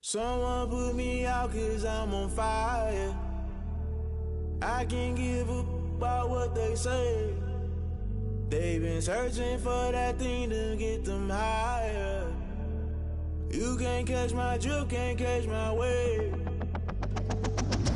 Someone put me out 'cause I'm on fire. I can't give a about what they say. They've been searching for that thing to get them higher. You can't catch my drift, can't catch my wave.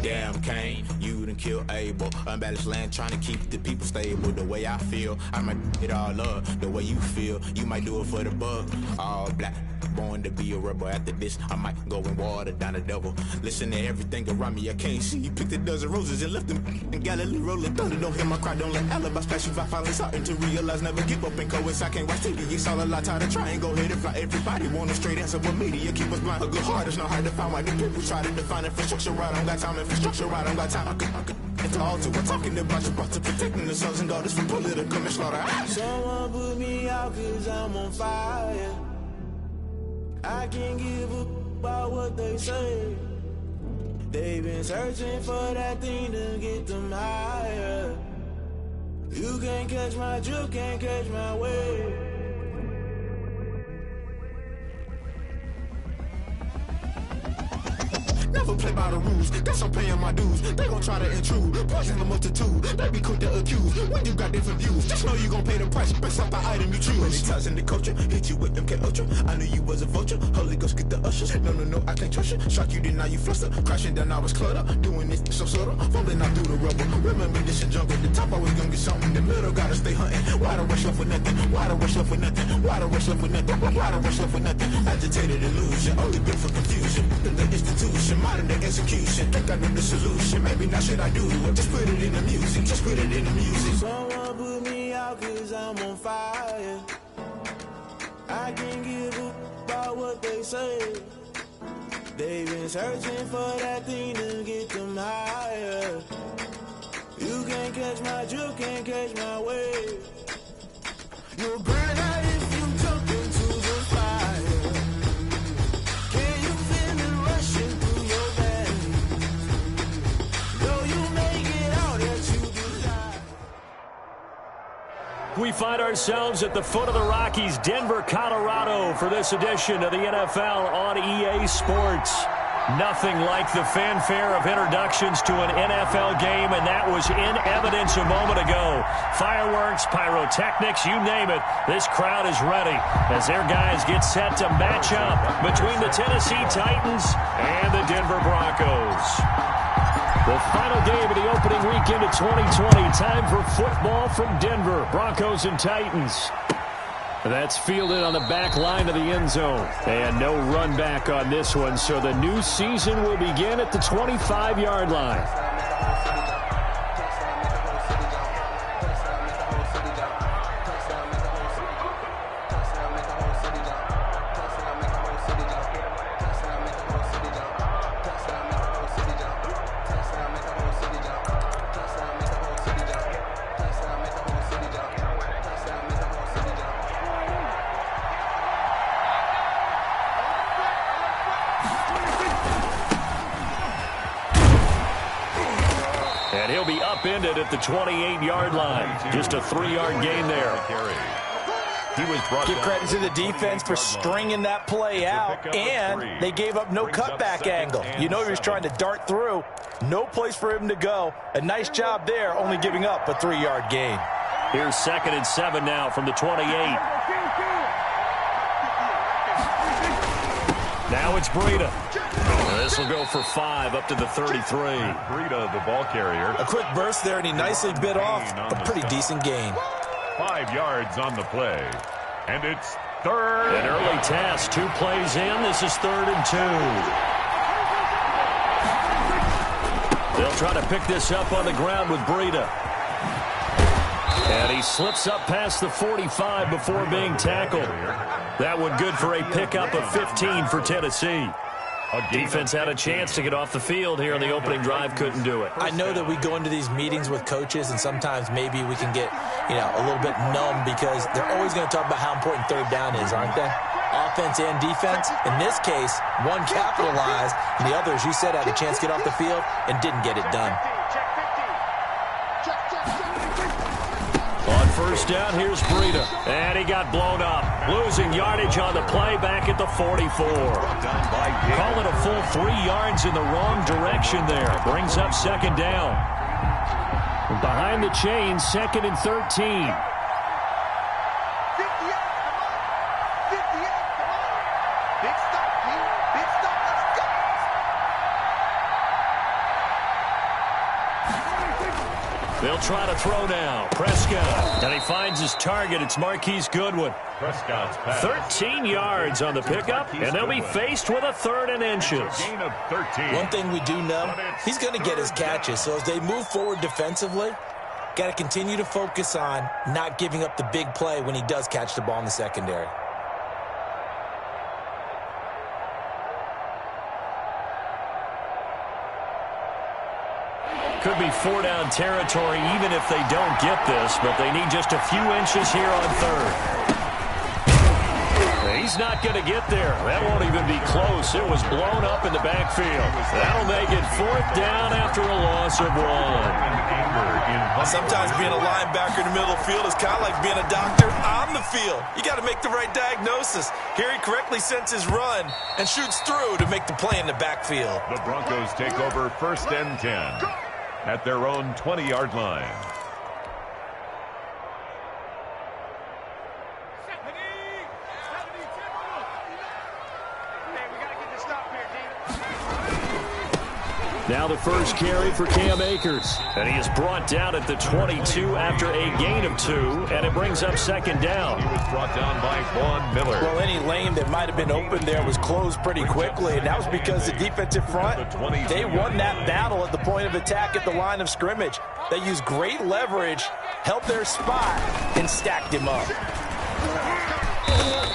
Damn, Kane, you done killed Abel. Unbalanced land, trying to keep the people stable. The way I feel, I might it all up. The way you feel, you might do it for the bug. All black, born to be a rebel. After this, I might go and water down the devil. Listen to everything around me, I can't see. You picked a dozen roses and left them in Galilee rolling thunder. Don't hear my cry, don't let alibis flash. If I finally starting to realize, never give up and coincide. I can't watch TV, it's all a lot. Tired of trying, go ahead and fly. Everybody want a straight answer, but media keep us blind. A good heart is not hard to find. Why the people try to define infrastructure right? I don't got time, infrastructure right, I don't got time. I could it's all to we're talking about you, about to protecting the sons and daughters from political manslaughter. Someone put me out 'cause I'm on fire. I can't give a about what they say. They've been searching for that thing to get them higher. You can't catch my drift, can't catch my wave. Never play by the rules, guess I'm paying my dues. They gon' try to intrude, poison the multitude. They be quick to accuse, when you got different views. Just know you gon' pay the price, based off the item you choose. Many times in the culture, hit you with MK Ultra. I knew you was a vulture, Holy Ghost get the ushers. No, I can't trust you. Shock you, then now you fluster. Crashing down, I was cluttered. Doing this so subtle, falling out through the rubble. Remember this shit jungle, the top always gonna get something. In the middle, gotta stay hunting. Why the rush left with nothing? Why the rush left with nothing? Why the rush left with nothing? Why the rush left with nothing? Agitated illusion, only built for confusion. The institution, modern day execution. Think I know the solution. Maybe now should I do it? Just put it in the music. Just put it in the music. Someone put me out 'cause I'm on fire. I can't give a about what they say. They've been searching for that thing to get them higher. You can't catch my drift, can't catch my wave. You'll burn out if you jump into the fire. Can you feel it rushing through your veins? Though you make it out that you desire. We find ourselves at the foot of the Rockies, Denver, Colorado, for this edition of the NFL on EA Sports. Nothing like the fanfare of introductions to an NFL game, and that was in evidence a moment ago. Fireworks, pyrotechnics, you name it. This crowd is ready as their guys get set to match up between the Tennessee Titans and the Denver Broncos. The final game of the opening weekend of 2020. Time for football from Denver. Broncos and Titans. That's fielded on the back line of the end zone. And no run back on this one, so the new season will begin at the 25-yard line. And he'll be upended at the 28-yard line. Just a 3-yard gain there. Give credit to the defense for stringing that play out, and they gave up no cutback angle. You know he was trying to dart through. No place for him to go. A nice job there, only giving up a 3-yard gain. Here's 2nd and 7 now from the 28. Now it's Breida. This will go for 5 up to the 33. Breida, the ball carrier. A quick burst there, and he nicely bit off a pretty decent gain. 5 yards on the play. And it's 3rd. An early task. 2 plays in. This is 3rd and 2. They'll try to pick this up on the ground with Breida. And he slips up past the 45 before being tackled. That one good for a pickup of 15 for Tennessee. Defense had a chance to get off the field here on the opening drive, couldn't do it. I know that we go into these meetings with coaches, and sometimes maybe we can get, a little bit numb because they're always going to talk about how important 3rd down is, aren't they? Offense and defense. In this case, one capitalized, and the other, as you said, had a chance to get off the field and didn't get it done. On first down. Here's Breida. And he got blown up. Losing yardage on the play back at the 44. Call it a full 3 yards in the wrong direction there. Brings up second down. Behind the chains, 2nd and 13. They'll try to throw now. Prescott. And he finds his target. It's Marquise Goodwin. Prescott's pass. 13 yards on the pickup, and they'll be faced with a 3rd and inches. Gain of 13. One thing we do know, he's going to get his catches. So as they move forward defensively, got to continue to focus on not giving up the big play when he does catch the ball in the secondary. Could be 4-down territory even if they don't get this, but they need just a few inches here on 3rd. He's not going to get there. That won't even be close. It was blown up in the backfield. That'll make it 4th down after a loss of 1. Sometimes being a linebacker in the middle of the field is kind of like being a doctor on the field. You got to make the right diagnosis. Here he correctly sends his run and shoots through to make the play in the backfield. The Broncos take over 1st and 10 at their own 20-yard line. Now the first carry for Cam Akers. And he is brought down at the 22 after a gain of 2, and it brings up 2nd down. He was brought down by Vaughn Miller. Well, any lane that might have been open there was closed pretty quickly, and that was because the defensive front, they won that battle at the point of attack at the line of scrimmage. They used great leverage, held their spot, and stacked him up.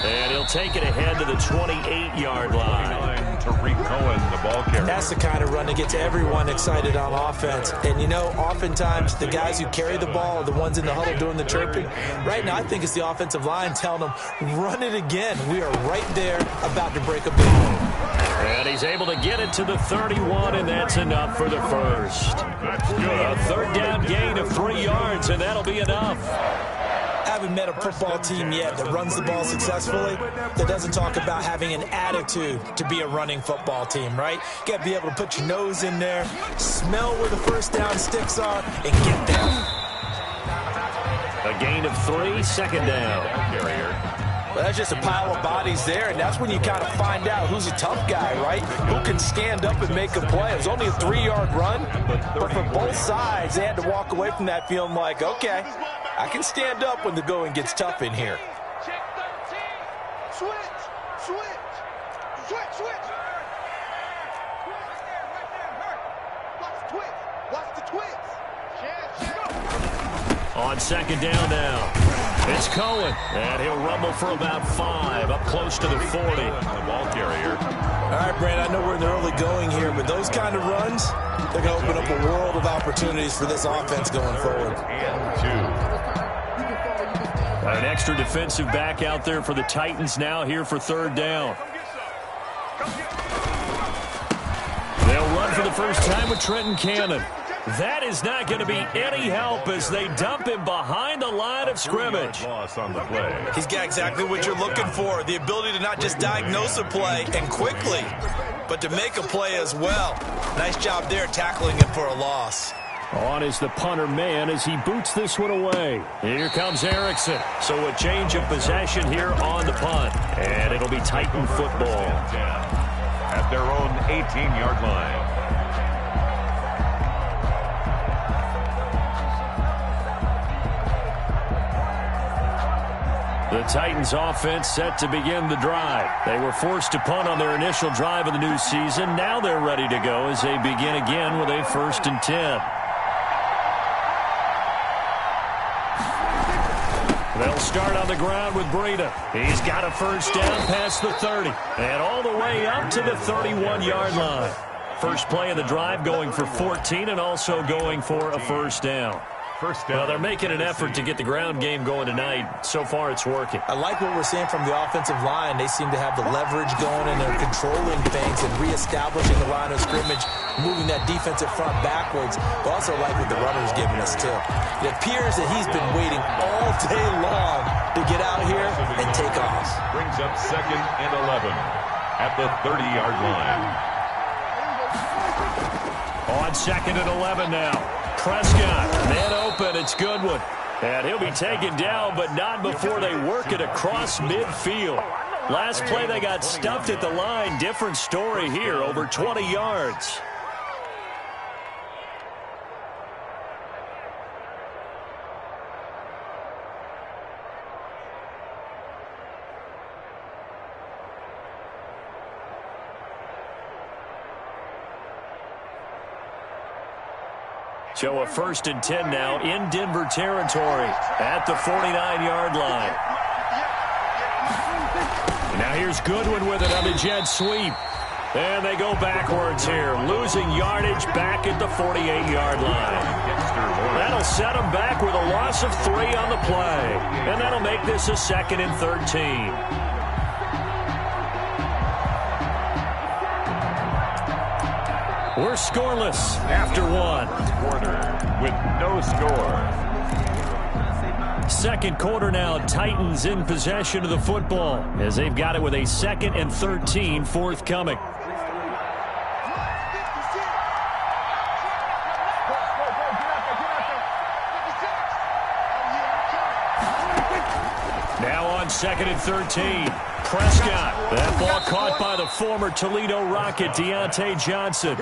And he'll take it ahead to the 28-yard line. Tariq Cohen, the ball carrier. That's the kind of run that gets everyone excited on offense. And, you know, oftentimes the guys who carry the ball are the ones in the huddle doing the chirping. Right now, I think it's the offensive line telling them, run it again. We are right there about to break a big one. And he's able to get it to the 31, and that's enough for the first. That's good. A 3rd down gain of 3 yards, and that'll be enough. I haven't met a football team yet that runs the ball successfully that doesn't talk about having an attitude to be a running football team, right? You got to be able to put your nose in there, smell where the first down sticks are, and get there. A gain of 3, 2nd down. Well, that's just a pile of bodies there, and that's when you kind of find out who's a tough guy, right? Who can stand up and make a play. It was only a 3-yard run, but for both sides, they had to walk away from that feeling like, okay, I can stand up when the going gets tough in here. Check 13. Switch. On 2nd down now. It's Cohen, and he'll rumble for about 5, up close to the 40. The ball carrier. All right, Brad, I know we're in the early going here, but those kind of runs, they're going to open up a world of opportunities for this offense going forward. And 2. An extra defensive back out there for the Titans now here for 3rd down. They'll run for the first time with Trenton Cannon. That is not going to be any help as they dump him behind the line of scrimmage. Loss on the play. He's got exactly what you're looking for, the ability to not just diagnose a play and quickly, but to make a play as well. Nice job there tackling him for a loss. On is the punter man as he boots this one away. Here comes Erickson. So a change of possession here on the punt. And it'll be Titan football. At their own 18-yard line. The Titans offense set to begin the drive. They were forced to punt on their initial drive of the new season. Now they're ready to go as they begin again with a 1st and 10. They'll start on the ground with Breida. He's got a first down past the 30 and all the way up to the 31-yard line. First play of the drive going for 14 and also going for a first down. First down. Well, they're making an effort to get the ground game going tonight. So far, it's working. I like what we're seeing from the offensive line. They seem to have the leverage going, and they're controlling things and reestablishing the line of scrimmage, moving that defensive front backwards. But also like what the runner's giving us, too. It appears that he's been waiting all day long to get out here and take off. Brings up 2nd and 11 at the 30-yard line. On 2nd and 11 now. Prescott, man open, it's Goodwin. And he'll be taken down, but not before they work it across midfield. Last play, they got stuffed at the line. Different story here, over 20 yards. So a 1st and 10 now in Denver territory at the 49-yard line. Now here's Goodwin with it on the jet sweep. And they go backwards here, losing yardage back at the 48-yard line. That'll set them back with a loss of 3 on the play. And that'll make this a 2nd and 13. We're scoreless after 1. Quarter with no score. 2nd quarter now, Titans in possession of the football as they've got it with a 2nd and 13 forthcoming. Now on 2nd and 13. Prescott. That ball caught by the former Toledo Rocket, Deontay Johnson.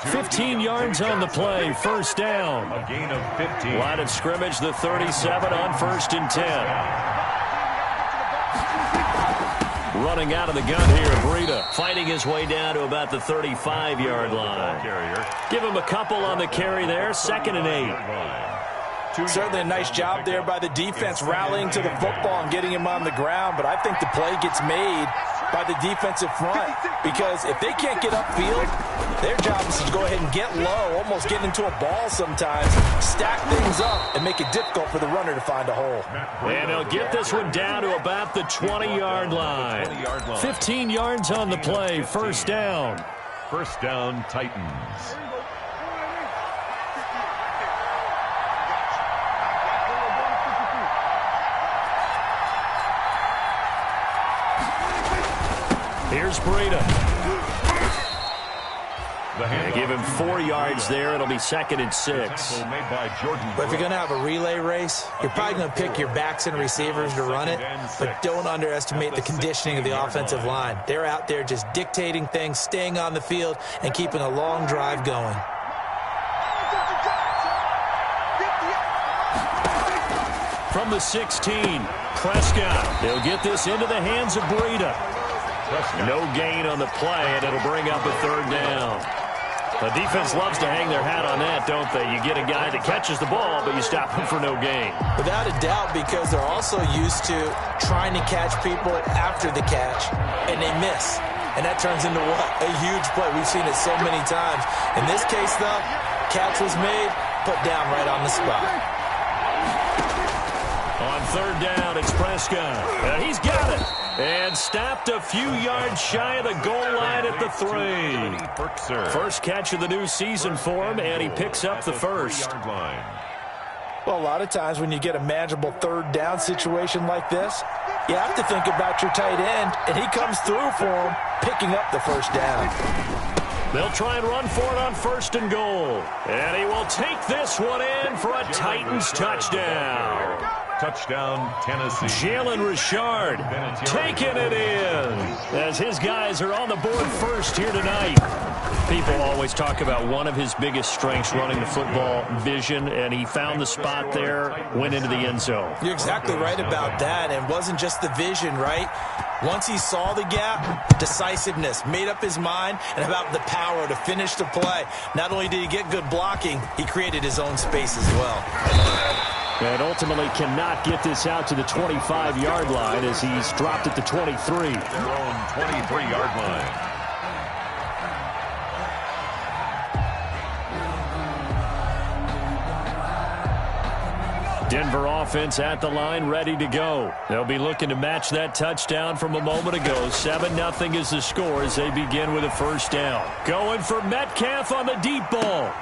15 yards on the play, 1st down. A gain of 15. Line of scrimmage, the 37 on 1st and 10. Running out of the gun here, Breida. Fighting his way down to about the 35-yard line. Give him a couple on the carry there, 2nd and 8. Certainly a nice job there by the defense rallying to the football and getting him on the ground, but I think the play gets made by the defensive front because if they can't get upfield, their job is to go ahead and get low, almost get into a ball sometimes, stack things up, and make it difficult for the runner to find a hole. And they'll get this one down to about the 20-yard line. 15 yards on the play, 1st down. 1st down, Titans. Here's Breida. They give him 4 yards there. It'll be 2nd and 6. But if you're going to have a relay race, you're probably going to pick your backs and receivers to run it, but don't underestimate the conditioning of the offensive line. They're out there just dictating things, staying on the field, and keeping a long drive going. From the 16, Prescott. They'll get this into the hands of Breida. No gain on the play, and it'll bring up a 3rd down. The defense loves to hang their hat on that, don't they? You get a guy that catches the ball, but you stop him for no gain. Without a doubt, because they're also used to trying to catch people after the catch, and they miss. And that turns into what? A huge play. We've seen it so many times. In this case, though, catch was made, put down right on the spot. On 3rd down, it's Prescott. He's got it. And stopped a few yards shy of the goal line at the 3. First catch of the new season for him, and he picks up the 1st. Well, a lot of times when you get a manageable 3rd down situation like this, you have to think about your tight end, and he comes through for him, picking up the 1st down. They'll try and run for it on 1st and goal. And he will take this one in for a Titans touchdown. Touchdown, Tennessee. Jalen Richard taking it in as his guys are on the board first here tonight. People always talk about one of his biggest strengths running the football, vision, and he found the spot there, went into the end zone. You're exactly right about that, and it wasn't just the vision, right? Once he saw the gap, decisiveness, made up his mind, and about the power to finish the play. Not only did he get good blocking, he created his own space as well. And ultimately cannot get this out to the 25-yard line as he's dropped at the 23. Their own 23-yard line. Denver offense at the line, ready to go. They'll be looking to match that touchdown from a moment ago. 7-0 is the score as they begin with a first down. Going for Metcalf on the deep ball.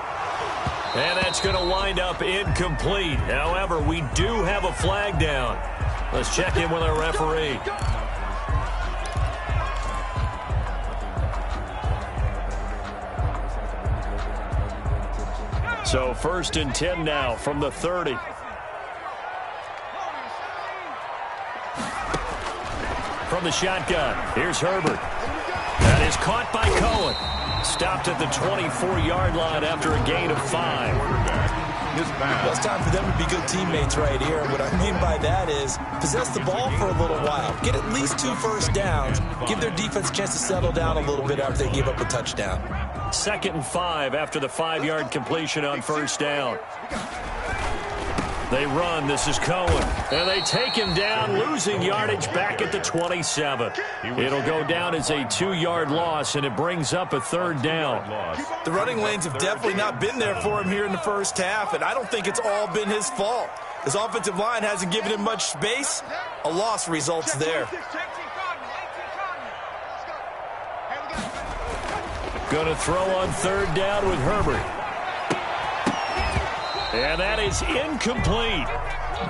And that's going to wind up incomplete. However, we do have a flag down. Let's check in with our referee. So 1st and 10 now from the 30. From the shotgun, here's Herbert. That is caught by Cohen. Stopped at the 24-yard line after a gain of 5. Well, it's time for them to be good teammates right here. What I mean by that is possess the ball for a little while. Get at least 2 first downs. Give their defense a chance to settle down a little bit after they give up a touchdown. 2nd and 5 after the 5-yard completion on first down. They run. This is Cohen. And they take him down, losing yardage back at the 27. It'll go down as a 2-yard loss, and it brings up a 3rd down. The running lanes have definitely not been there for him here in the first half, and I don't think it's all been his fault. His offensive line hasn't given him much space. A loss results there. Going to throw on 3rd down with Herbert. And that is incomplete.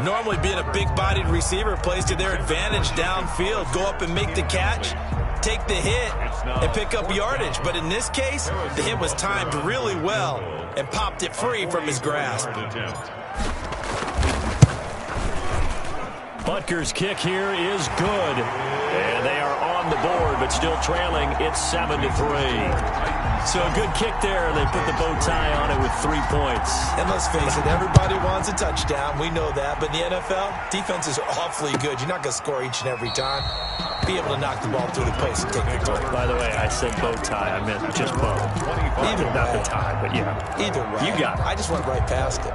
Normally being a big-bodied receiver plays to their advantage downfield. Go up and make the catch, take the hit, and pick up yardage. But in this case, the hit was timed really well and popped it free from his grasp. Butker's kick here is good. And they are on the board, but still trailing. It's 7-3. So a good kick there. They put the bow tie on it with 3 points. And let's face it, everybody wants a touchdown. We know that. But in the NFL, defenses are awfully good. You're not going to score each and every time. Be able to knock the ball through the post and take the throw. By the way, I said bow tie. I meant just bow. Either way. Not the tie, but yeah. Either way. You got it. I just went right past it.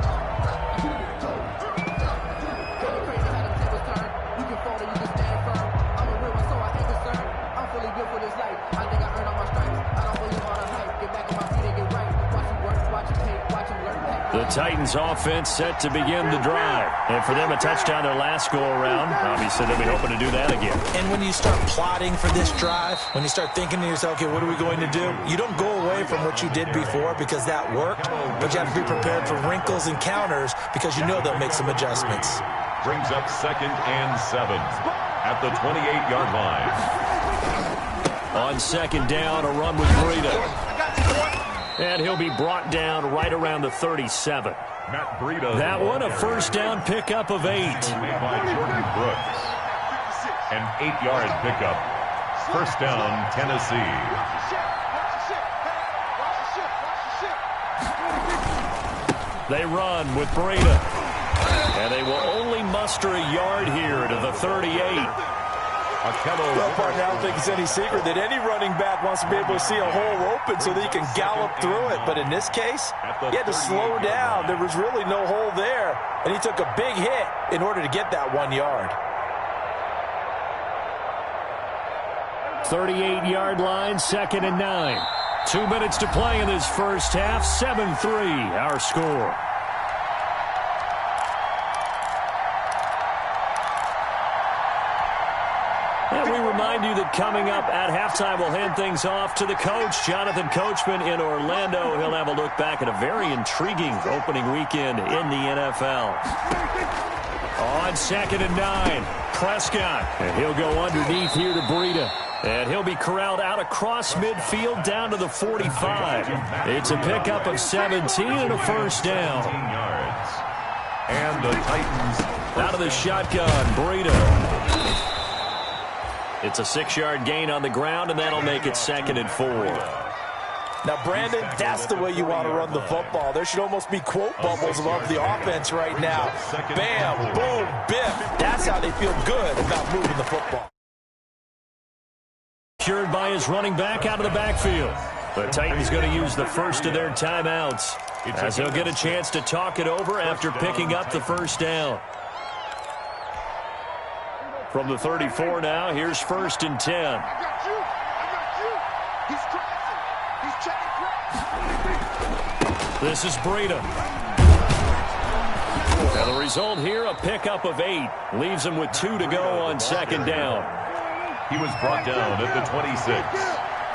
The Titans offense set to begin the drive. And for them, a touchdown their last go-around. Obviously, they'll be hoping to do that again. And when you start plotting for this drive, when you start thinking to yourself, okay, what are we going to do? You don't go away from what you did before because that worked, but you have to be prepared for wrinkles and counters because you know they'll make some adjustments. Brings up 2nd and 7 at the 28-yard line. On 2nd down, a run with Breida. And he'll be brought down right around the 37. Matt Breida. That one, a first down pickup of 8. Made by Jordan Brooks. An 8-yard pickup. First down, Tennessee. They run with Breida. And they will only muster a yard here to the 38. Well, partner, I don't think it's any secret that any running back wants to be able to see a hole open so that he can gallop through it. But in this case, he had to slow down. There was really no hole there, and he took a big hit in order to get that 1 yard. 38-yard line, 2nd and 9. 2 minutes to play in this first half. 7-3, our score. And we remind you that coming up at halftime, we'll hand things off to the coach, Jonathan Coachman in Orlando. He'll have a look back at a very intriguing opening weekend in the NFL. On 2nd and 9, Prescott. And he'll go underneath here to Breida. And he'll be corralled out across midfield down to the 45. It's a pickup of 17 and a first down. And the Titans out of the shotgun, Breida. It's a 6-yard gain on the ground, and that'll make it 2nd and 4. Now, Brandon, that's the way you want to run the football. There should almost be quote bubbles above the offense right now. Bam, boom, biff. That's how they feel good about moving the football. Secured by his running back out of the backfield. The Titans going to use the first of their timeouts as they'll get a chance to talk it over after picking up the first down. From the 34 now, here's 1st and 10. I got you. He's crossing. He's checking cross. This is Breida. Now the result here, a pickup of 8. Leaves him with 2 to go on second down. He was brought down at the 26.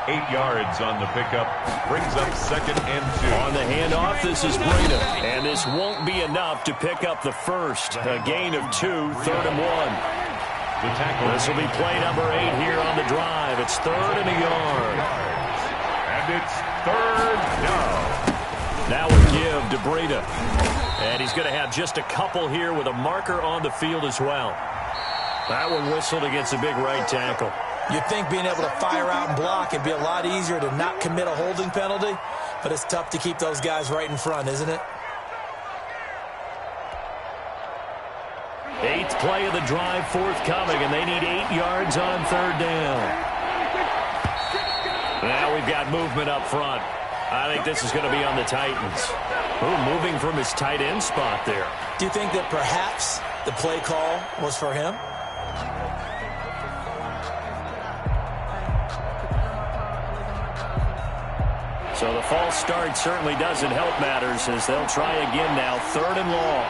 8 yards on the pickup. Brings up second and 2. On the handoff, this is Breida. And this won't be enough to pick up the first. A gain of 2, 3rd and 1. The tackle. This will be play number 8 here on the drive. It's 3rd and a yard. And it's 3rd down. Now we give to Breida. And he's going to have just a couple here with a marker on the field as well. That one whistled against a big right tackle. You'd think being able to fire out and block would be a lot easier to not commit a holding penalty, but it's tough to keep those guys right in front, isn't it? 8th play of the drive forthcoming, and they need 8 yards on 3rd down. Now we've got movement up front. I think this is going to be on the Titans. Ooh, moving from his tight end spot there. Do you think that perhaps the play call was for him? So the false start certainly doesn't help matters as they'll try again now, 3rd and long.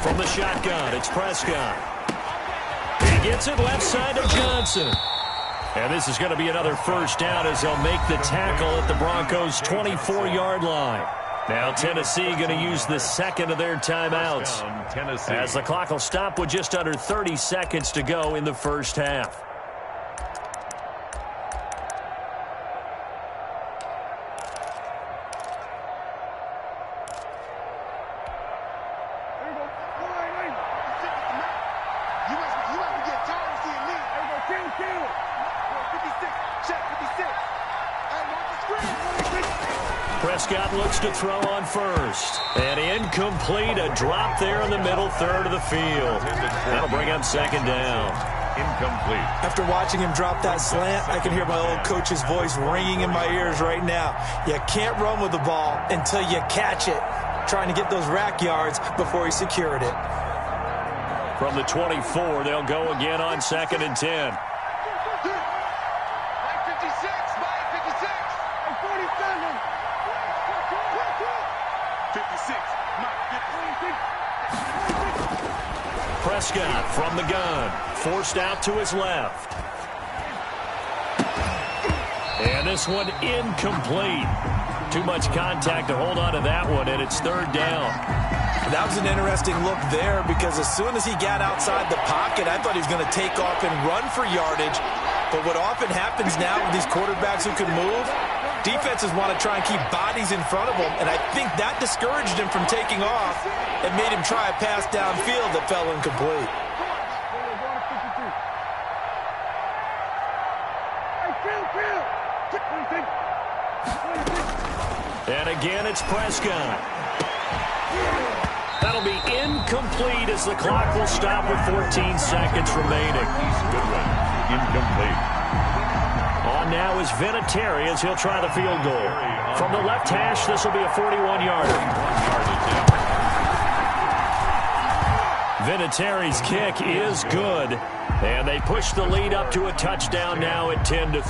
From the shotgun, it's Prescott. He gets it left side to Johnson. And this is going to be another first down as they'll make the tackle at the Broncos' 24-yard line. Now Tennessee going to use the second of their timeouts as the clock will stop with just under 30 seconds to go in the first half. Prescott looks to throw on first. And incomplete, a drop there in the middle third of the field. That'll bring up second down. Incomplete. After watching him drop that slant, I can hear my old coach's voice ringing in my ears right now. You can't run with the ball until you catch it. Trying to get those rack yards before he secured it. From the 24, they'll go again on 2nd and 10. Prescott from the gun, forced out to his left. And this one incomplete. Too much contact to hold on to that one, and it's 3rd down. That was an interesting look there because as soon as he got outside the pocket, I thought he was going to take off and run for yardage. But what often happens now with these quarterbacks who can move, defenses want to try and keep bodies in front of them, and I think that discouraged him from taking off and made him try a pass downfield that fell incomplete. And again, it's Prescott. That'll be incomplete as the clock will stop with 14 seconds remaining. Good one. Incomplete. On now is Vinatieri as he'll try the field goal. From the left hash, this will be a 41-yarder. Vinatieri's kick is good. And they push the lead up to a touchdown now at 10-3.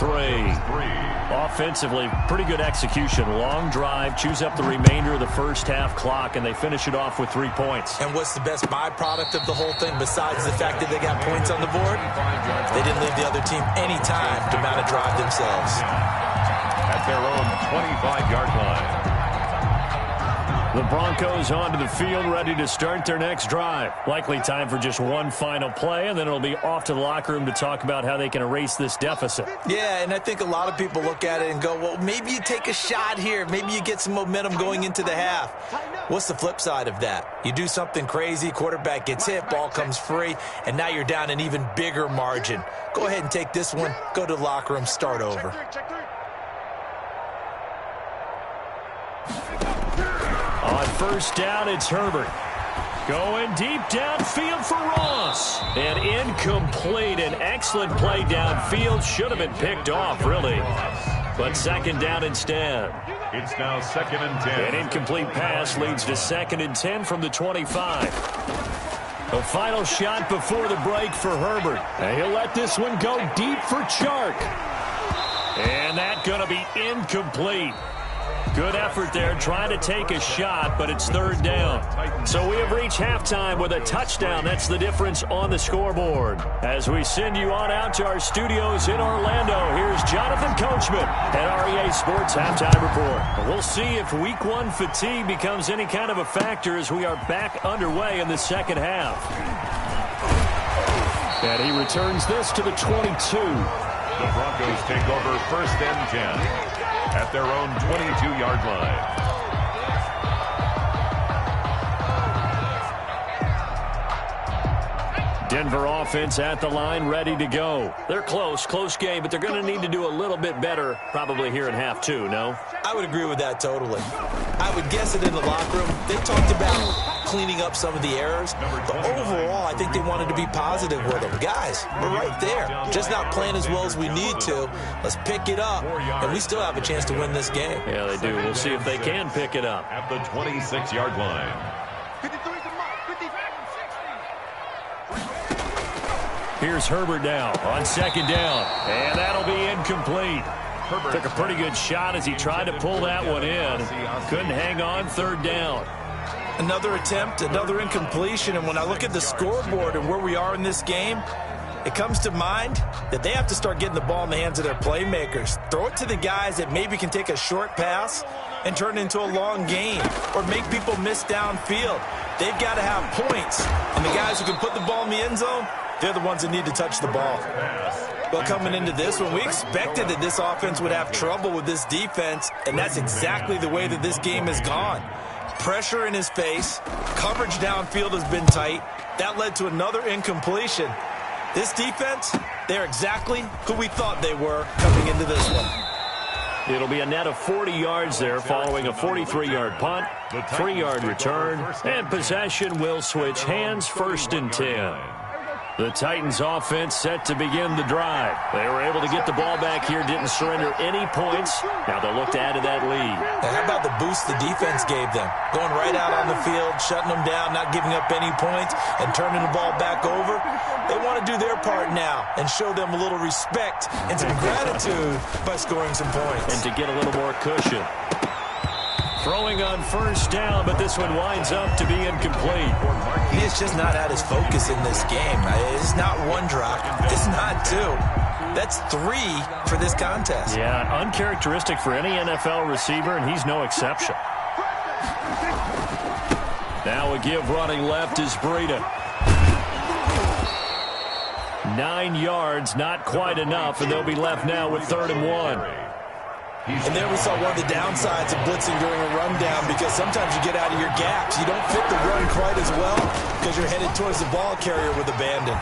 Offensively, pretty good execution. Long drive, chews up the remainder of the first half clock, and they finish it off with 3 points. And what's the best byproduct of the whole thing besides the fact that they got points on the board? They didn't leave the other team any time to mount a drive themselves. At their own 25-yard line. The Broncos onto the field, ready to start their next drive. Likely time for just one final play, and then it'll be off to the locker room to talk about how they can erase this deficit. Yeah, and I think a lot of people look at it and go, well, maybe you take a shot here. Maybe you get some momentum going into the half. What's the flip side of that? You do something crazy, quarterback gets hit, ball comes free, and now you're down an even bigger margin. Go ahead and take this one, go to the locker room, start over. On first down, it's Herbert. Going deep downfield for Ross. And incomplete. An excellent play downfield. Should have been picked off, really. But second down instead. It's now 2nd and 10. An incomplete pass leads to 2nd and 10 from the 25. A final shot before the break for Herbert. And he'll let this one go deep for Chark. And that's going to be incomplete. Good effort there trying to take a shot, but it's third down. So we have reached halftime with a touchdown. That's the difference on the scoreboard. As we send you on out to our studios in Orlando, here's Jonathan Coachman at REA Sports Halftime Report. We'll see if Week 1 fatigue becomes any kind of a factor as we are back underway in the second half. And he returns this to the 22. The Broncos take over 1st and 10. At their own 22-yard line. Denver offense at the line, ready to go. They're close game, but they're going to need to do a little bit better probably here in half two, no? I would agree with that totally. I would guess it in the locker room. They talked about cleaning up some of the errors, but overall, I think they wanted to be positive with them. Guys, we're right there. Just not playing as well as we need to. Let's pick it up, and we still have a chance to win this game. Yeah, they do. We'll see if they can pick it up. At the 26-yard line. 53's a mark. 55 and 60. Here's Herbert now on second down, and that'll be incomplete. Took a pretty good shot as he tried to pull that one in. Couldn't hang on, third down. Another attempt, another incompletion, and when I look at the scoreboard and where we are in this game, it comes to mind that they have to start getting the ball in the hands of their playmakers. Throw it to the guys that maybe can take a short pass and turn it into a long gain or make people miss downfield. They've got to have points, and the guys who can put the ball in the end zone, they're the ones that need to touch the ball. Well, coming into this one, we expected that this offense would have trouble with this defense, and that's exactly the way that this game has gone. Pressure in his face, coverage downfield has been tight. That led to another incompletion. This defense, they're exactly who we thought they were coming into this one. It'll be a net of 40 yards there following a 43-yard punt, 3-yard return, and possession will switch hands, 1st and 10. The Titans offense set to begin the drive. They were able to get the ball back here, didn't surrender any points. Now they'll look to add to that lead. Now how about the boost the defense gave them? Going right out on the field, shutting them down, not giving up any points, and turning the ball back over. They want to do their part now and show them a little respect and some gratitude by scoring some points. And to get a little more cushion. Throwing on 1st down, but this one winds up to be incomplete. He has just not had his focus in this game. It's not one drop. It's not two. That's 3 for this contest. Yeah, uncharacteristic for any NFL receiver, and he's no exception. Now a give running left is Breida. 9 yards, not quite enough, and they'll be left now with 3rd and 1. And there we saw one of the downsides of blitzing during a rundown, because sometimes you get out of your gaps. You don't fit the run quite as well because you're headed towards the ball carrier with abandon.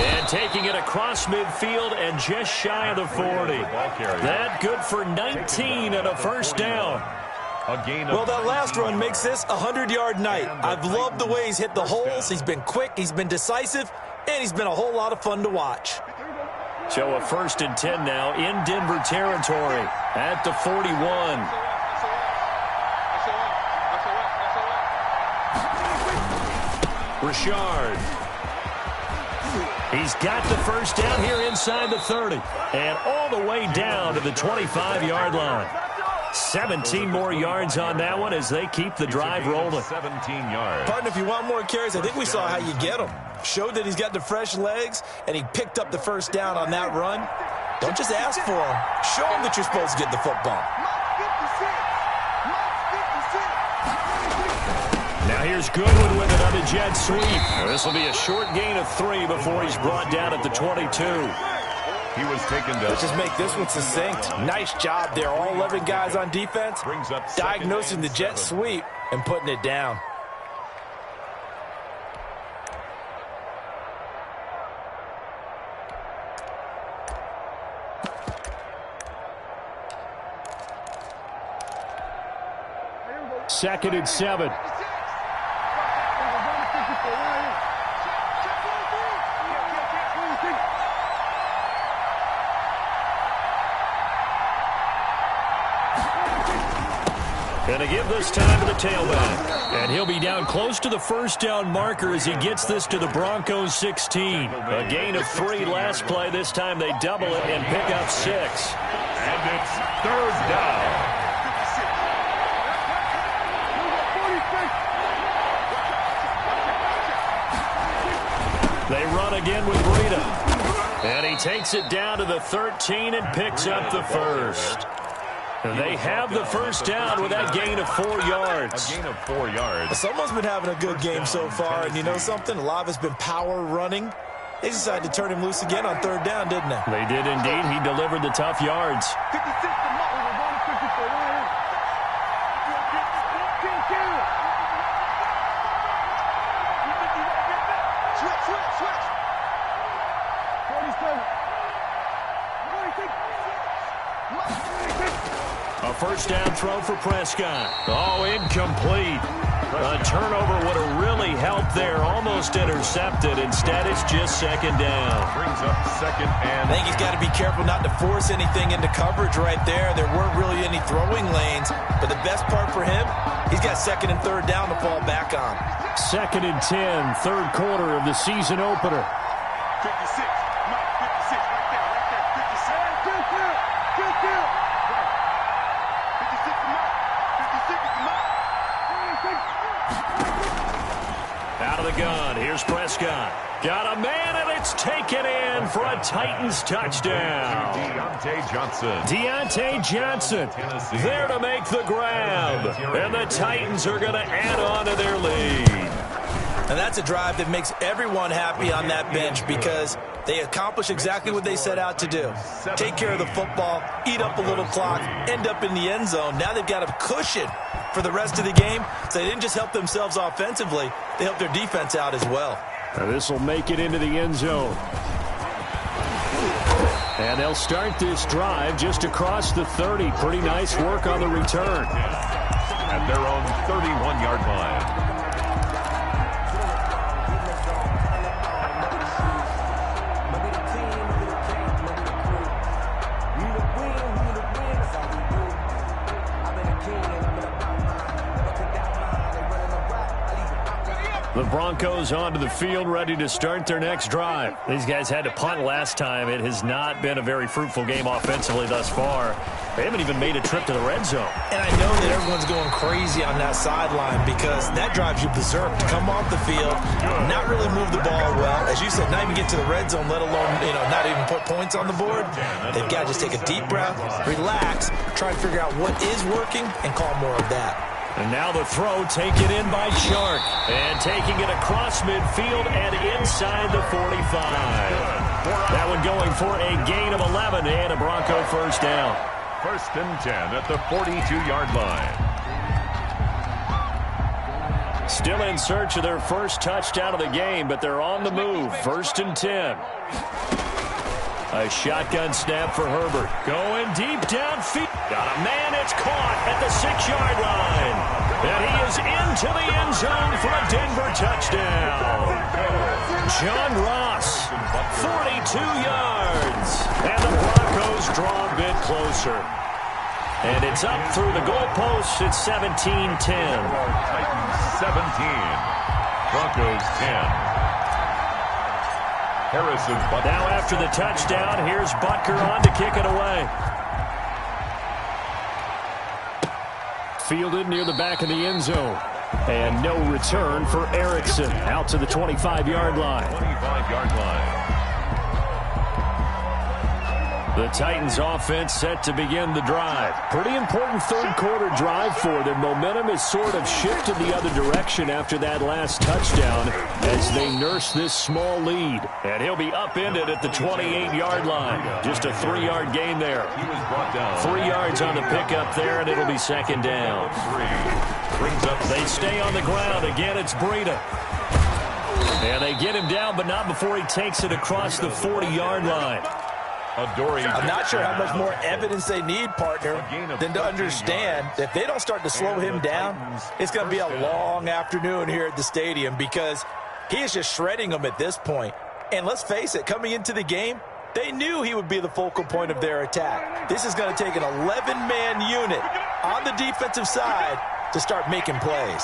And taking it across midfield and just shy of the 40. That good for 19 and a 1st down. Well, that last run makes this a 100-yard night. I've loved the way he's hit the holes. He's been quick, he's been decisive, and he's been a whole lot of fun to watch. So a 1st and 10 now in Denver territory at the 41. Richard. He's got the 1st down here inside the 30 and all the way down to the 25-yard line. 17 more yards on that one as they keep the drive rolling. 17 yards. Partner, if you want more carries, I think we saw how you get them. Showed that he's got the fresh legs, and he picked up the 1st down on that run. Don't just ask for him. Show him that you're supposed to get the football. Now here's Goodwin with it on the jet sweep. This will be a short gain of 3 before he's brought down at the 22. He was taken down. Let's just make this one succinct. Nice job there. All 11 guys on defense diagnosing the jet sweep and putting it down. Second and 7. Going to give this time to the tailback. And he'll be down close to the first down marker as he gets this to the Broncos 16. A gain of 3 last play. This time they double it and pick up 6. And it's 3rd down. They run again with Breida. And he takes it down to the 13 and picks up the first. They have the first down with that gain of 4 yards. A gain of 4 yards. Someone's been having a good game so far, and you know something? A lot of it's been power running. They decided to turn him loose again on 3rd down, didn't they? They did indeed. He delivered the tough yards. 56 to Martin. We're running 54. Switch. 47. A first down throw for Prescott. Oh, incomplete. A turnover would have really helped there. Almost intercepted. Instead, it's just 2nd down. Brings up 2nd and... I think he's got to be careful not to force anything into coverage right there. There weren't really any throwing lanes. But the best part for him, he's got 2nd and 3rd down to fall back on. 2nd and 10, 3rd quarter of the season opener. 56. Mike, 56. Right there. 56. Good kill. 56 to Mike. 56 to Mike. Out of the gun, here's Prescott. Got a man, and it's taken in for a Titans touchdown. Deontay Johnson there to make the grab. And the Titans are going to add on to their lead. And that's a drive that makes everyone happy on that bench because they accomplish exactly what they set out to do. Take care of the football, eat up a little clock, end up in the end zone. Now they've got a cushion for the rest of the game. So they didn't just help themselves offensively, they helped their defense out as well. Now this will make it into the end zone. And they'll start this drive just across the 30. Pretty nice work on the return. At their own 31-yard line. The Broncos onto the field, ready to start their next drive. These guys had to punt last time. It has not been a very fruitful game offensively thus far. They haven't even made a trip to the red zone. And I know that everyone's going crazy on that sideline because that drives you berserk to come off the field, not really move the ball well. As you said, not even get to the red zone, let alone, not even put points on the board. They've got to just take a deep breath, relax, try and figure out what is working, and call more of that. And now the throw taken in by Shark. And taking it across midfield and inside the 45. That one going for a gain of 11 and a Bronco first down. 1st and 10 at the 42-yard line. Still in search of their first touchdown of the game, but they're on the move. 1st and 10. A shotgun snap for Herbert. Going deep downfield. Got a man, it's caught at the 6-yard line. And he is into the end zone for a Denver touchdown. John Ross, 42 yards. And the Broncos draw a bit closer. And it's up through the goalposts. It's 17-10. Titans 17. Broncos 10. Now after the touchdown, here's Butker on to kick it away. Fielded near the back of the end zone. And no return for Erickson. Out to the 25-yard line. 25-yard line. The Titans offense set to begin the drive. Pretty important 3rd quarter drive for them. Momentum has sort of shifted the other direction after that last touchdown as they nurse this small lead. And he'll be upended at the 28-yard line. Just a 3-yard gain there. He was brought down. 3 yards on the pickup there, and it'll be 2nd down. They stay on the ground. Again, it's Breida. And they get him down, but not before he takes it across the 40-yard line. I'm not sure how much more evidence they need, partner, than to understand that if they don't start to slow him down, it's going to be a long afternoon here at the stadium because he is just shredding them at this point. And let's face it, coming into the game, they knew he would be the focal point of their attack. This is going to take an 11-man unit on the defensive side to start making plays.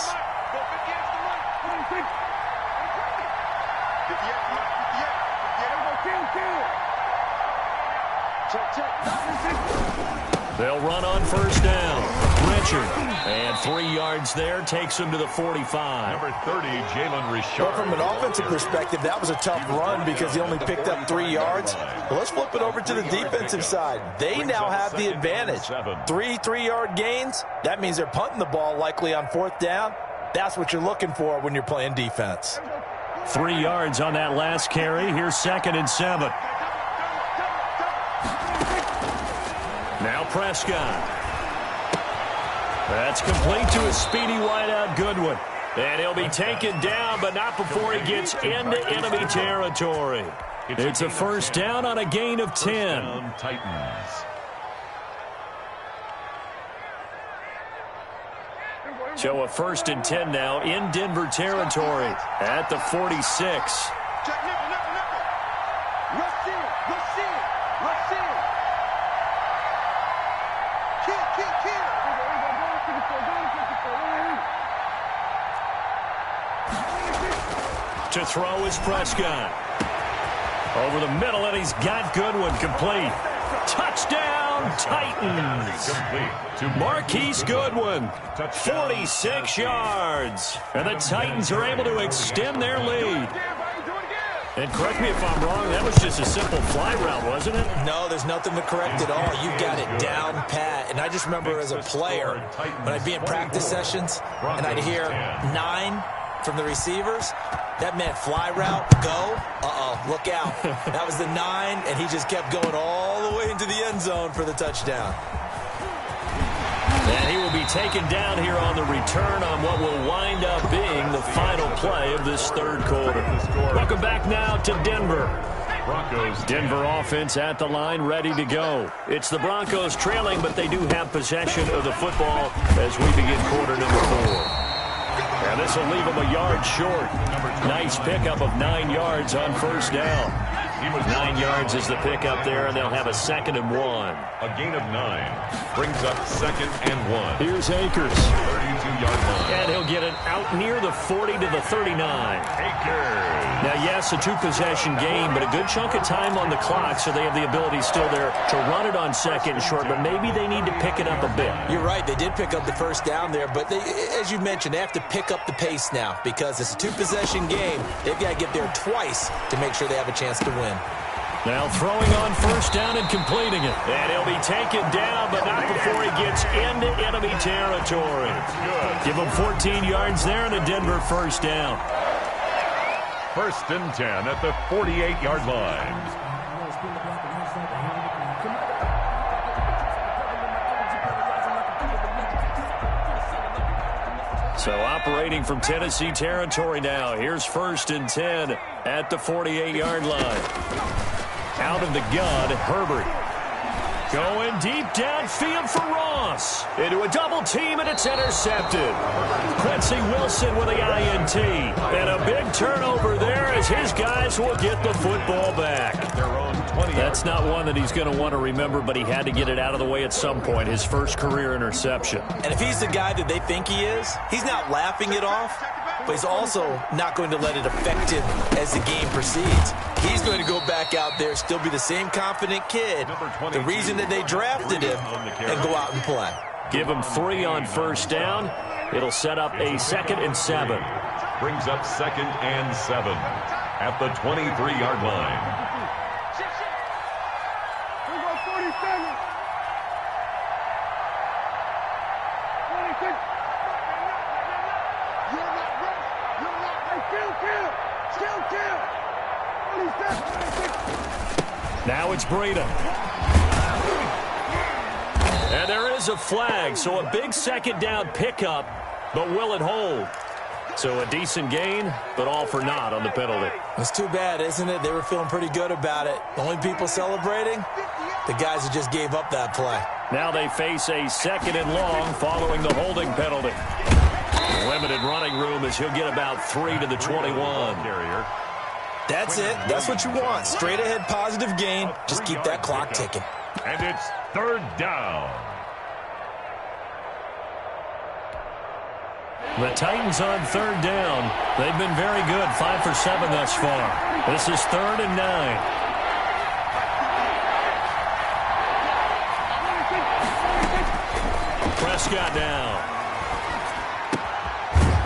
They'll run on first down. Richard, and 3 yards there, takes him to the 45. Number 30, Jalen Richard. Well, from an offensive perspective, that was a tough run because he only picked up 3 yards. Well, let's flip it over to the defensive side. They now have the advantage. 3 3-yard gains. That means they're punting the ball likely on 4th down. That's what you're looking for when you're playing defense. 3 yards on that last carry. Here's 2nd and 7. Now Prescott. That's complete to a speedy wideout Goodwin. And he'll be taken down, but not before he gets into enemy territory. It's a first down on a gain of 10. Titans. So a 1st and 10 now in Denver territory at the 46. To throw is Prescott. Over the middle, and he's got Goodwin complete. Touchdown, Titans. Marquise Goodwin, 46 yards. And the Titans are able to extend their lead. And correct me if I'm wrong, that was just a simple fly route, wasn't it? No, there's nothing to correct at all. You got it down pat. And I just remember as a player, when I'd be in practice sessions, and I'd hear 9 from the receivers, that meant fly route, go, look out. That was the 9, and he just kept going all the way into the end zone for the touchdown. And he will be taken down here on the return on what will wind up being the final play of this 3rd quarter. Welcome back now to Denver. Denver offense at the line, ready to go. It's the Broncos trailing, but they do have possession of the football as we begin quarter number 4. And this will leave him a yard short. Nice pickup of 9 yards on first down. 9 yards is the pickup there, and they'll have a 2nd and 1. A gain of 9 brings up 2nd and 1. Here's Akers. 32-yard line. And he'll get it out near the 40 to the 39. Akers. Now, yes, a 2-possession game, but a good chunk of time on the clock, so they have the ability still there to run it on 2nd and short, but maybe they need to pick it up a bit. You're right. They did pick up the first down there, but they, as you mentioned, they have to pick up the pace now because it's a 2-possession game. They've got to get there twice to make sure they have a chance to win. Now throwing on first down and completing it. And he'll be taken down, but not before he gets into enemy territory. Give him 14 yards there and a Denver first down. 1st and 10 at the 48-yard line. So operating from Tennessee territory now. Here's 1st and 10 at the 48-yard line. Out of the gun, Herbert. Going deep downfield for Ross. Into a double team, and it's intercepted. Quincy Wilson with the INT. And a big turnover there as his guys will get the football back. That's not one that he's going to want to remember, but he had to get it out of the way at some point. His first career interception. And if he's the guy that they think he is, he's not laughing it off, but he's also not going to let it affect him as the game proceeds. He's going to go back out there, still be the same confident kid, the reason that they drafted him, and go out and play. Give him 3 on first down. It'll set up a 2nd and 7. Brings up 2nd and 7 at the 23-yard line. Now it's Breida. And there is a flag, so a big 2nd down pickup, but will it hold? So a decent gain, but all for naught on the penalty. It's too bad, isn't it? They were feeling pretty good about it. The only people celebrating, the guys who just gave up that play. Now they face a 2nd and long following the holding penalty. Limited running room as he'll get about 3 to the 21. That's it. That's what you want. Straight ahead positive gain. Just keep that clock ticking. And it's 3rd down. The Titans on third down. They've been very good, 5 for 7 thus far. This is 3rd and 9. Prescott now.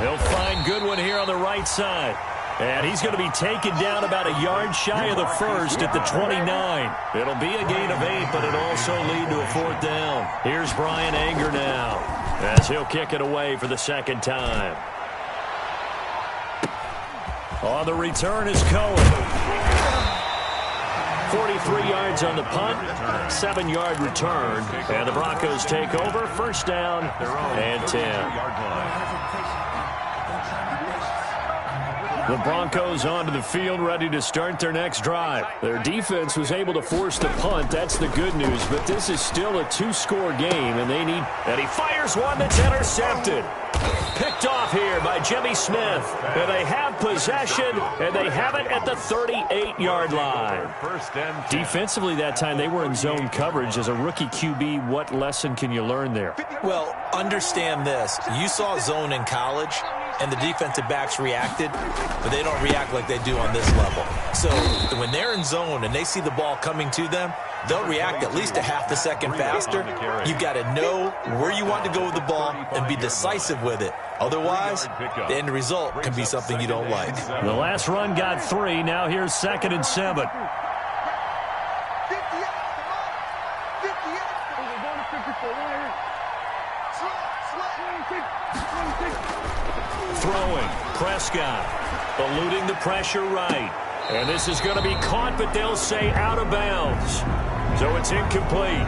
He'll find Goodwin here on the right side. And he's going to be taken down about a yard shy of the first at the 29. It'll be a gain of 8, but it'll also lead to a 4th down. Here's Brian Anger now, as he'll kick it away for the second time. On the return is Cohen. 43 yards on the punt, 7-yard return. And the Broncos take over, 1st down and 10. The Broncos onto the field, ready to start their next drive. Their defense was able to force the punt. That's the good news. But this is still a 2-score game, and they need... And he fires one that's intercepted. Picked off here by Jimmy Smith. And they have possession, and they have it at the 38-yard line. Defensively that time, they were in zone coverage. As a rookie QB, what lesson can you learn there? Well, understand this. You saw zone in college, and the defensive backs reacted, but they don't react like they do on this level. So when they're in zone and they see the ball coming to them, they'll react at least a half a second faster. You've got to know where you want to go with the ball and be decisive with it. Otherwise, the end result can be something you don't like. The last run got 3. Now here's 2nd and 7. Throwing, Prescott, eluding the pressure right. And this is going to be caught, but they'll say out of bounds. So it's incomplete.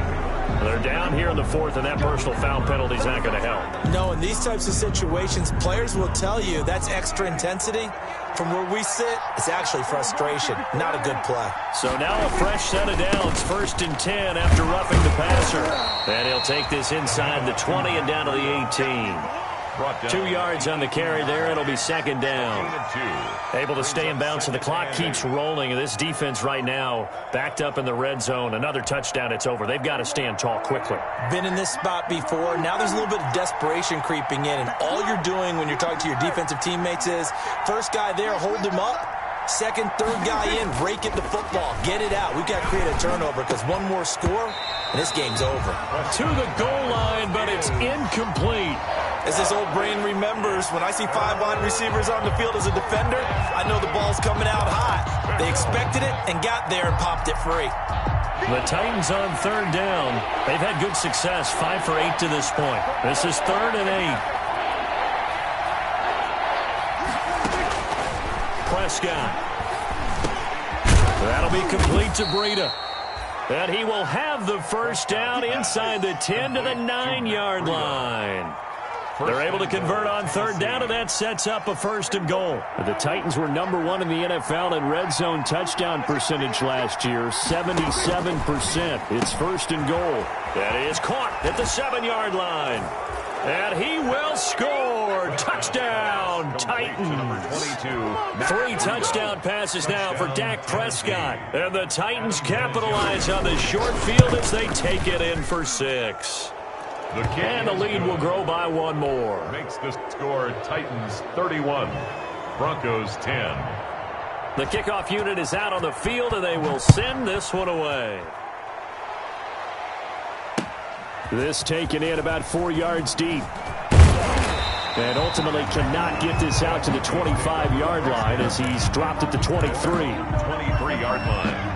They're down here in the 4th, and that personal foul penalty is not going to help. No, in these types of situations, players will tell you that's extra intensity. From where we sit, it's actually frustration, not a good play. So now a fresh set of downs, 1st and 10 after roughing the passer. And he'll take this inside the 20 and down to the 18. 2 yards on the carry there. It'll be 2nd down. Able to stay in bounds, and the clock keeps rolling. And this defense right now backed up in the red zone. Another touchdown, it's over. They've got to stand tall quickly. Been in this spot before. Now there's a little bit of desperation creeping in. And all you're doing when you're talking to your defensive teammates is, first guy there, hold him up. Second, third guy in, break it to football. Get it out. We've got to create a turnover because one more score, and this game's over. To the goal line, but it's incomplete. As this old brain remembers, when I see 5 wide receivers on the field as a defender, I know the ball's coming out hot. They expected it and got there and popped it free. The Titans on 3rd down. They've had good success, 5 for 8 to this point. This is 3rd and 8. Prescott. That'll be complete to Breida. And he will have the 1st down inside the 10 to the 9-yard line. They're able to convert on 3rd down, and that sets up a 1st and goal. The Titans were number 1 in the NFL in red zone touchdown percentage last year, 77%. It's 1st and goal. That is caught at the 7-yard line. And he will score. Touchdown, Titans. 3 touchdown passes now for Dak Prescott. And the Titans capitalize on the short field as they take it in for 6. And the lead will grow by 1 more. Makes the score Titans 31, Broncos 10. The kickoff unit is out on the field, and they will send this one away. This taken in about 4 yards deep. And ultimately cannot get this out to the 25-yard line as he's dropped at the 23. 23-yard line.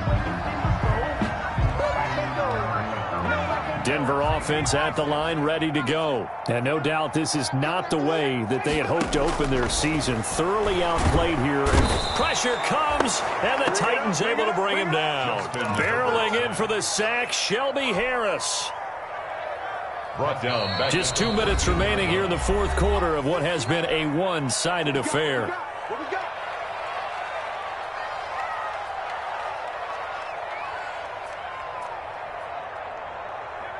Denver offense at the line, ready to go. And no doubt this is not the way that they had hoped to open their season. Thoroughly outplayed here. Pressure comes, and the Titans able to bring him down. Barreling in for the sack, Shelby Harris. Brought down back. Just 2 minutes remaining here in the 4th quarter of what has been a one-sided affair.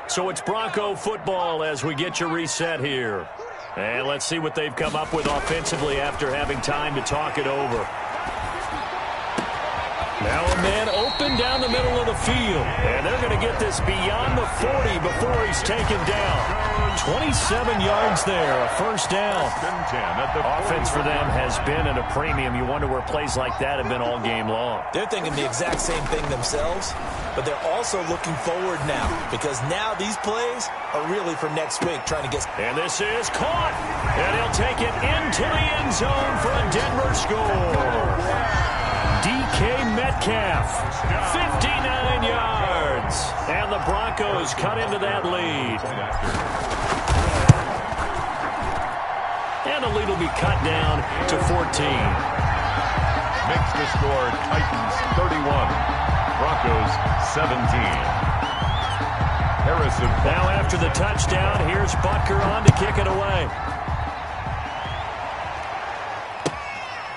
So it's Bronco football as we get your reset here. And let's see what they've come up with offensively after having time to talk it over. Now a man open down the middle of the field. And they're going to get this beyond the 40 before he's taken down. 27 yards there, a first down. Offense for them has been at a premium. You wonder where plays like that have been all game long. They're thinking the exact same thing themselves, but they're also looking forward now because now these plays are really for next week trying to get. And this is caught. And he'll take it into the end zone for a Denver score. DK Metcalf, 59 yards. And the Broncos cut into that lead. And the lead will be cut down to 14. Makes the score Titans 31, Broncos 17. Harrison. Now after the touchdown, here's Butker on to kick it away.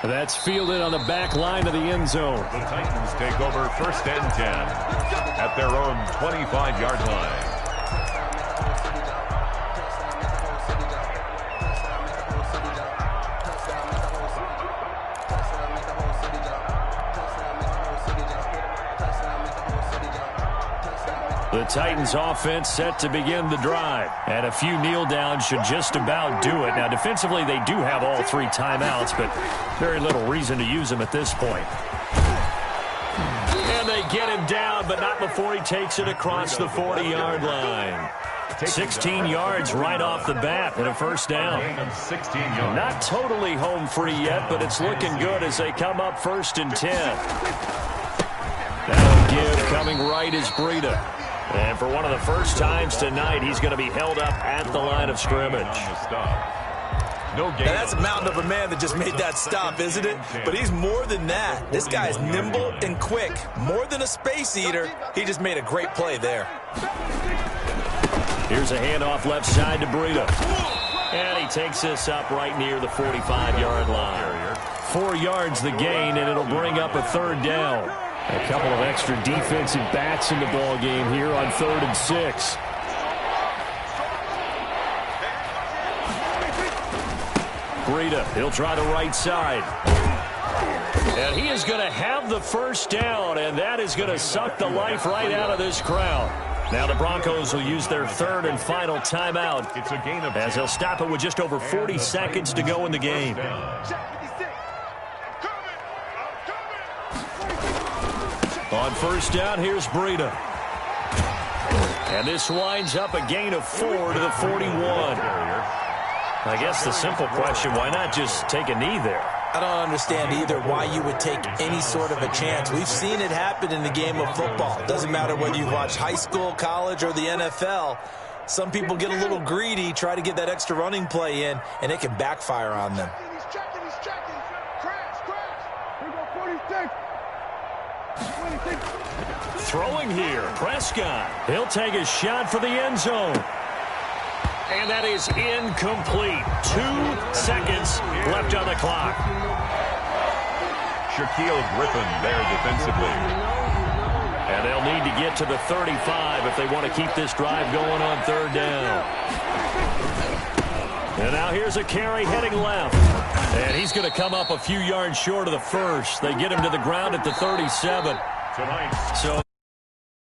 That's fielded on the back line of the end zone. The Titans take over first and 10 at their own 25-yard line. The Titans offense set to begin the drive. And a few kneel downs should just about do it. Now defensively they do have all three timeouts, but very little reason to use them at this point. And they get him down, but not before he takes it across the 40-yard line. 16 yards right off the bat and a first down. Not totally home free yet, but it's looking good as they come up first and 10. That'll give coming right is Breida. And for one of the first times tonight, he's going to be held up at the line of scrimmage. Now that's a mountain of a man that just made that stop, isn't it? But he's more than that. This guy is nimble and quick. More than a space eater, he just made a great play there. Here's a handoff left side to Breida. And he takes this up right near the 45-yard line. 4 yards the gain, and it'll bring up a third down. A couple of extra defensive backs in the ball game here on 3rd and 6. Breida, he'll try the right side. And he is going to have the first down, and that is going to suck the life right out of this crowd. Now the Broncos will use their third and final timeout It's a gain of as they'll stop it with just over 40 seconds to go in the game. On first down, here's Breida. And this winds up a gain of 4 to the 41. I guess the simple question, why not just take a knee there? I don't understand either why you would take any sort of a chance. We've seen it happen in the game of football. It doesn't matter whether you watch high school, college, or the NFL. Some people get a little greedy, try to get that extra running play in, and it can backfire on them. He's checking. Crash. Here we go, 46. 26. Throwing here, Prescott. He'll take a shot for the end zone. And that is incomplete. 2 seconds left on the clock. Shaquille Griffin there defensively. And they'll need to get to the 35 if they want to keep this drive going on 3rd down. And now here's a carry heading left. And he's going to come up a few yards short of the first. They get him to the ground at the 37. So